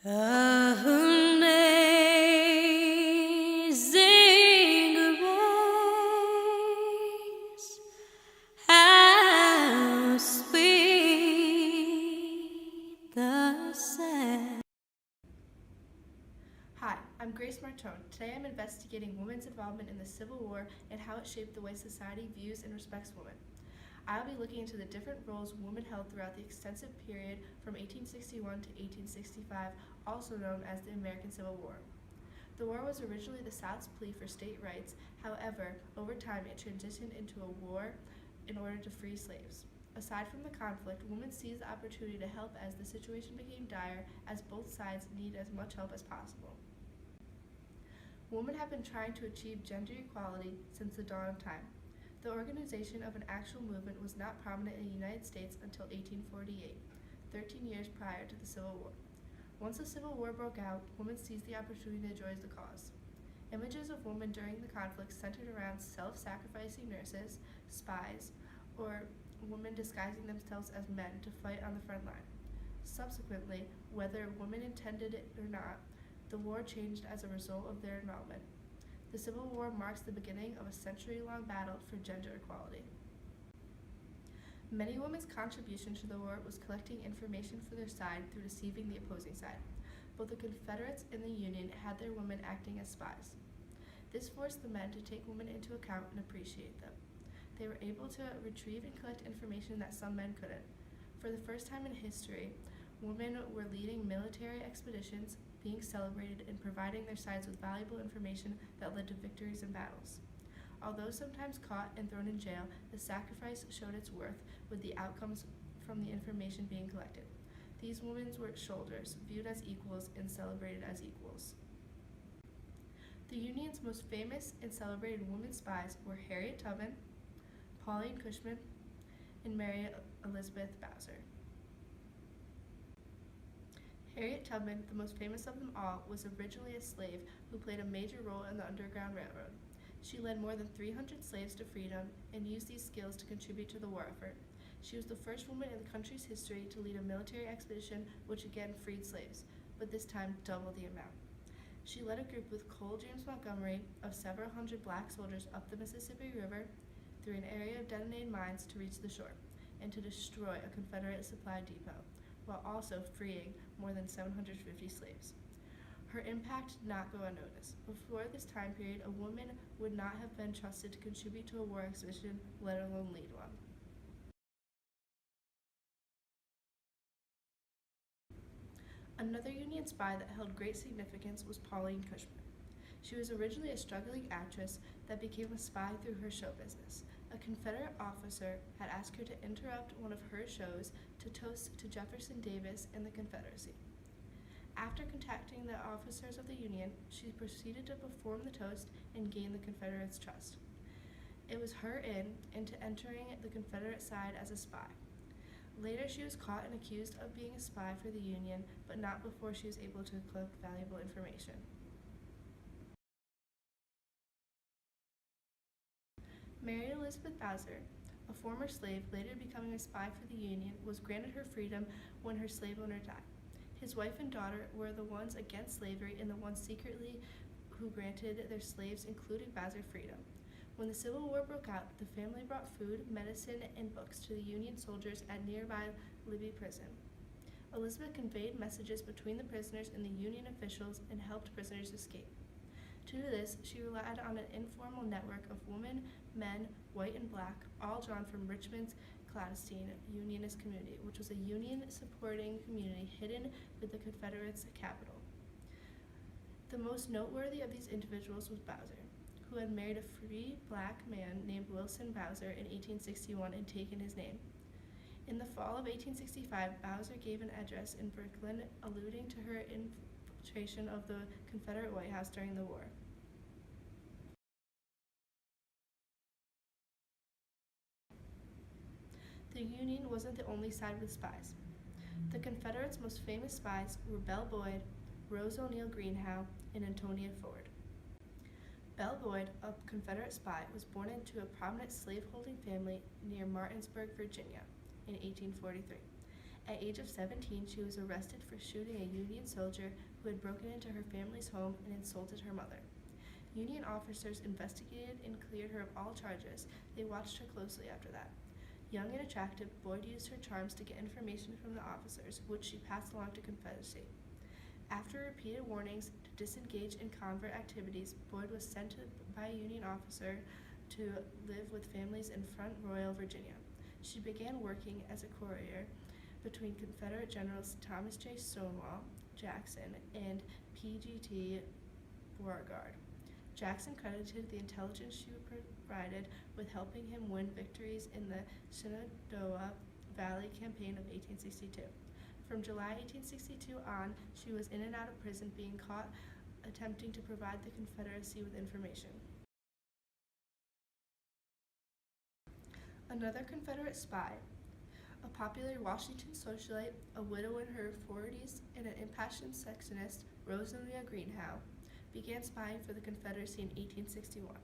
Amazing grace, how sweet the sound. Hi, I'm Grace Martone. Today I'm investigating women's involvement in the Civil War and how it shaped the way society views and respects women. I'll be looking into the different roles women held throughout the extensive period from 1861 to 1865, also known as the American Civil War. The war was originally the South's plea for state rights. However, over time it transitioned into a war in order to free slaves. Aside from the conflict, women seized the opportunity to help as the situation became dire, as both sides needed as much help as possible. Women have been trying to achieve gender equality since the dawn of time. The organization of an actual movement was not prominent in the United States until 1848, 13 years prior to the Civil War. Once the Civil War broke out, women seized the opportunity to join the cause. Images of women during the conflict centered around self-sacrificing nurses, spies, or women disguising themselves as men to fight on the front line. Subsequently, whether women intended it or not, the war changed as a result of their involvement. The Civil War marks the beginning of a century-long battle for gender equality. Many women's contribution to the war was collecting information for their side through deceiving the opposing side. Both the Confederates and the Union had their women acting as spies. This forced the men to take women into account and appreciate them. They were able to retrieve and collect information that some men couldn't. For the first time in history, women were leading military expeditions, being celebrated, and providing their sides with valuable information that led to victories in battles. Although sometimes caught and thrown in jail, the sacrifice showed its worth with the outcomes from the information being collected. These women were soldiers, viewed as equals and celebrated as equals. The Union's most famous and celebrated women spies were Harriet Tubman, Pauline Cushman, and Mary Elizabeth Bowser. Harriet Tubman, the most famous of them all, was originally a slave who played a major role in the Underground Railroad. She led more than 300 slaves to freedom and used these skills to contribute to the war effort. She was the first woman in the country's history to lead a military expedition which again freed slaves, but this time double the amount. She led a group with Cole James Montgomery of several hundred black soldiers up the Mississippi River through an area of detonated mines to reach the shore and to destroy a Confederate supply depot, while also freeing more than 750 slaves. Her impact did not go unnoticed. Before this time period, a woman would not have been trusted to contribute to a war expedition, let alone lead one. Another Union spy that held great significance was Pauline Cushman. She was originally a struggling actress that became a spy through her show business. A Confederate officer had asked her to interrupt one of her shows to toast to Jefferson Davis and the Confederacy. After contacting the officers of the Union, she proceeded to perform the toast and gain the Confederates' trust. It was her in into entering the Confederate side as a spy. Later, she was caught and accused of being a spy for the Union, but not before she was able to collect valuable information. Mary Elizabeth Bowser, a former slave later becoming a spy for the Union, was granted her freedom when her slave owner died. His wife and daughter were the ones against slavery and the ones secretly who granted their slaves, including Bowser, freedom. When the Civil War broke out, the family brought food, medicine, and books to the Union soldiers at nearby Libby Prison. Elizabeth conveyed messages between the prisoners and the Union officials and helped prisoners escape. To do this, she relied on an informal network of women, men, white and black, all drawn from Richmond's clandestine Unionist community, which was a Union-supporting community hidden with the Confederates' capital. The most noteworthy of these individuals was Bowser, who had married a free black man named Wilson Bowser in 1861 and taken his name. In the fall of 1865, Bowser gave an address in Brooklyn alluding to her infiltration of the Confederate White House during the war. The Union wasn't the only side with spies. The Confederates' most famous spies were Belle Boyd, Rose O'Neal Greenhow, and Antonia Ford. Belle Boyd, a Confederate spy, was born into a prominent slaveholding family near Martinsburg, Virginia, in 1843. At age of 17, she was arrested for shooting a Union soldier who had broken into her family's home and insulted her mother. Union officers investigated and cleared her of all charges. They watched her closely after that. Young and attractive, Boyd used her charms to get information from the officers, which she passed along to Confederacy. After repeated warnings to disengage in convert activities, Boyd was sent by a Union officer to live with families in Front Royal, Virginia. She began working as a courier between Confederate Generals Thomas J. Stonewall Jackson and PGT Beauregard. Jackson credited the intelligence she provided with helping him win victories in the Shenandoah Valley Campaign of 1862. From July 1862 on, she was in and out of prison, being caught attempting to provide the Confederacy with information. Another Confederate spy, a popular Washington socialite, a widow in her 40s, and an impassioned secessionist, Rosalia Greenhow, began spying for the Confederacy in 1861.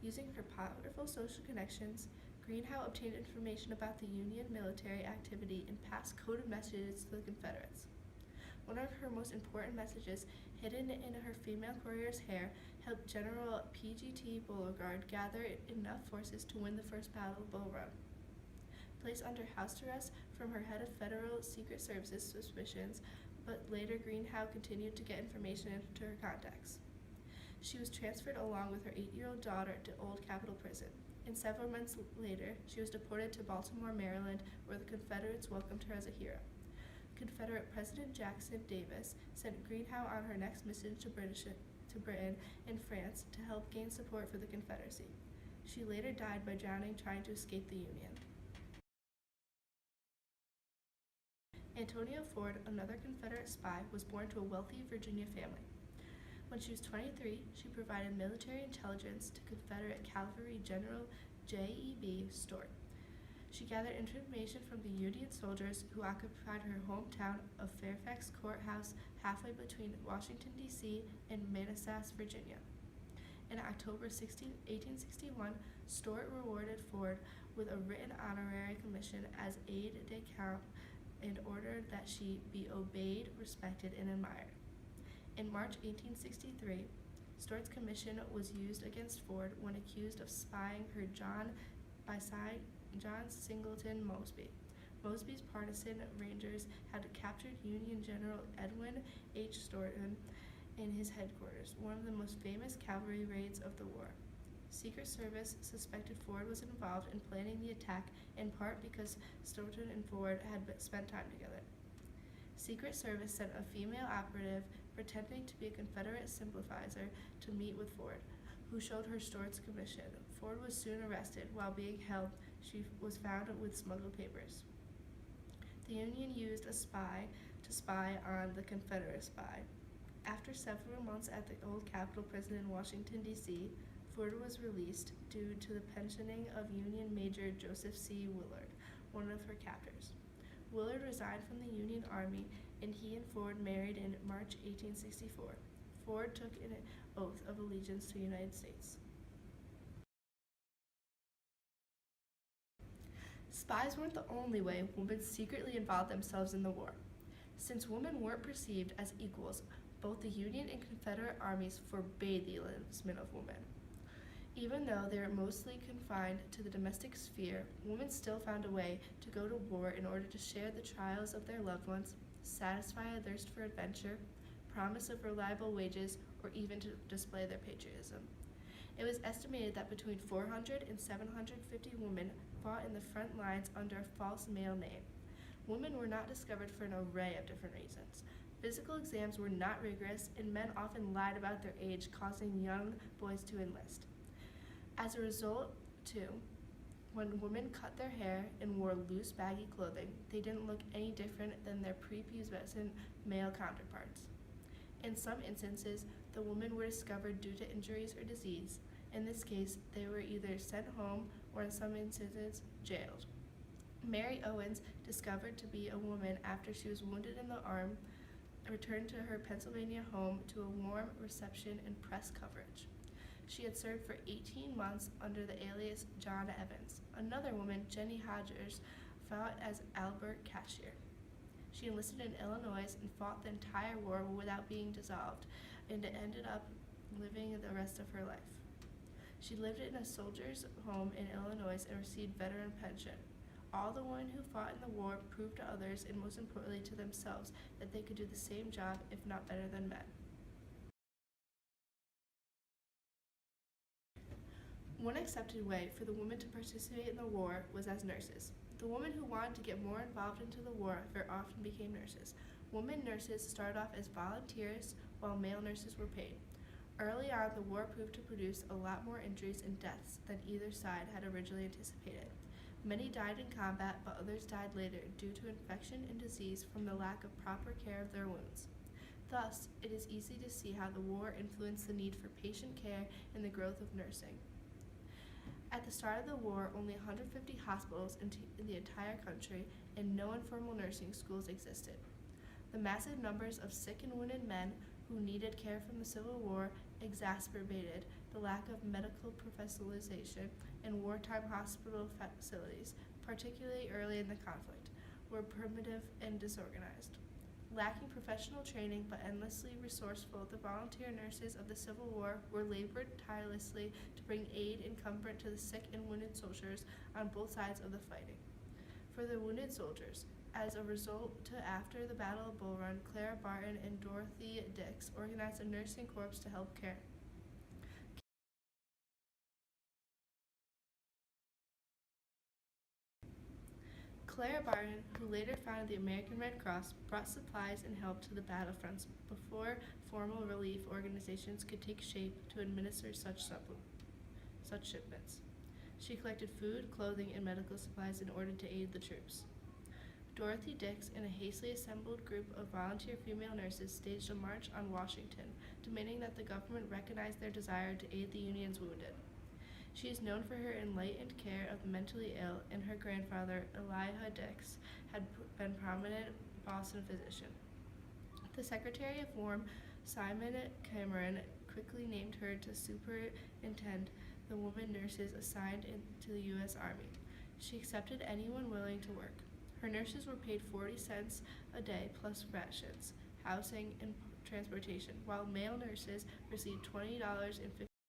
Using her powerful social connections, Greenhow obtained information about the Union military activity and passed coded messages to the Confederates. One of her most important messages, hidden in her female courier's hair, helped General PGT Beauregard gather enough forces to win the First Battle of Bull Run. Placed under house arrest from her head of Federal Secret Services suspicions, but later Greenhow continued to get information into her contacts. She was transferred along with her 8-year-old daughter to Old Capitol Prison, and several months later she was deported to Baltimore, Maryland, where the Confederates welcomed her as a hero. Confederate President Jackson Davis sent Greenhow on her next mission to Britain and France to help gain support for the Confederacy. She later died by drowning trying to escape the Union. Antonia Ford, another Confederate spy, was born to a wealthy Virginia family. When she was 23, she provided military intelligence to Confederate Cavalry General J.E.B. Stuart. She gathered information from the Union soldiers who occupied her hometown of Fairfax Courthouse, halfway between Washington, D.C. and Manassas, Virginia. In October 1861, Stuart rewarded Ford with a written honorary commission as aide-de-camp and ordered that she be obeyed, respected, and admired. In March 1863, Stuart's commission was used against Ford when accused of spying her John Singleton Mosby. Mosby's partisan Rangers had captured Union General Edwin H. Stanton in his headquarters, one of the most famous cavalry raids of the war. Secret Service suspected Ford was involved in planning the attack, in part because Stanton and Ford had spent time together. Secret Service sent a female operative pretending to be a Confederate sympathizer to meet with Ford, who showed her Stuart's commission. Ford was soon arrested. While being held, she was found with smuggled papers. The Union used a spy to spy on the Confederate spy. After several months at the Old Capitol Prison in Washington, D.C., Ford was released due to the pensioning of Union Major Joseph C. Willard, one of her captors. Willard resigned from the Union Army, and he and Ford married in March 1864. Ford took an oath of allegiance to the United States. Spies weren't the only way women secretly involved themselves in the war. Since women weren't perceived as equals, both the Union and Confederate armies forbade the enlistment of women. Even though they were mostly confined to the domestic sphere, women still found a way to go to war in order to share the trials of their loved ones, satisfy a thirst for adventure, promise of reliable wages, or even to display their patriotism. It was estimated that between 400 and 750 women fought in the front lines under a false male name. Women were not discovered for an array of different reasons. Physical exams were not rigorous, and men often lied about their age, causing young boys to enlist. As a result, too, when women cut their hair and wore loose, baggy clothing, they didn't look any different than their prepubescent male counterparts. In some instances, the women were discovered due to injuries or disease. In this case, they were either sent home or in some instances, jailed. Mary Owens, discovered to be a woman after she was wounded in the arm, returned to her Pennsylvania home to a warm reception and press coverage. She had served for 18 months under the alias John Evans. Another woman, Jenny Hodgers, fought as Albert Cashier. She enlisted in Illinois and fought the entire war without being dissolved, and ended up living the rest of her life. She lived in a soldier's home in Illinois and received veteran pension. All the women who fought in the war proved to others, and most importantly to themselves, that they could do the same job, if not better than men. One accepted way for the women to participate in the war was as nurses. The women who wanted to get more involved into the war very often became nurses. Women nurses started off as volunteers, while male nurses were paid. Early on, the war proved to produce a lot more injuries and deaths than either side had originally anticipated. Many died in combat, but others died later due to infection and disease from the lack of proper care of their wounds. Thus, it is easy to see how the war influenced the need for patient care and the growth of nursing. At the start of the war, only 150 hospitals in the entire country and no informal nursing schools existed. The massive numbers of sick and wounded men who needed care from the Civil War exacerbated the lack of medical professionalization, and wartime hospital facilities, particularly early in the conflict, were primitive and disorganized. Lacking professional training but endlessly resourceful, the volunteer nurses of the Civil War were labored tirelessly to bring aid and comfort to the sick and wounded soldiers on both sides of the fighting. For the wounded soldiers, as a result, after the Battle of Bull Run, Clara Barton and Dorothy Dix organized a nursing corps to help care. Clara Barton, who later founded the American Red Cross, brought supplies and help to the battlefronts before formal relief organizations could take shape to administer such shipments. She collected food, clothing, and medical supplies in order to aid the troops. Dorothy Dix and a hastily assembled group of volunteer female nurses staged a march on Washington, demanding that the government recognize their desire to aid the Union's wounded. She is known for her enlightened care of the mentally ill, and her grandfather, Elijah Dix, had been a prominent Boston physician. The Secretary of War, Simon Cameron, quickly named her to superintend the women nurses assigned to the U.S. Army. She accepted anyone willing to work. Her nurses were paid 40 cents a day plus rations, housing, and transportation, while male nurses received $20.50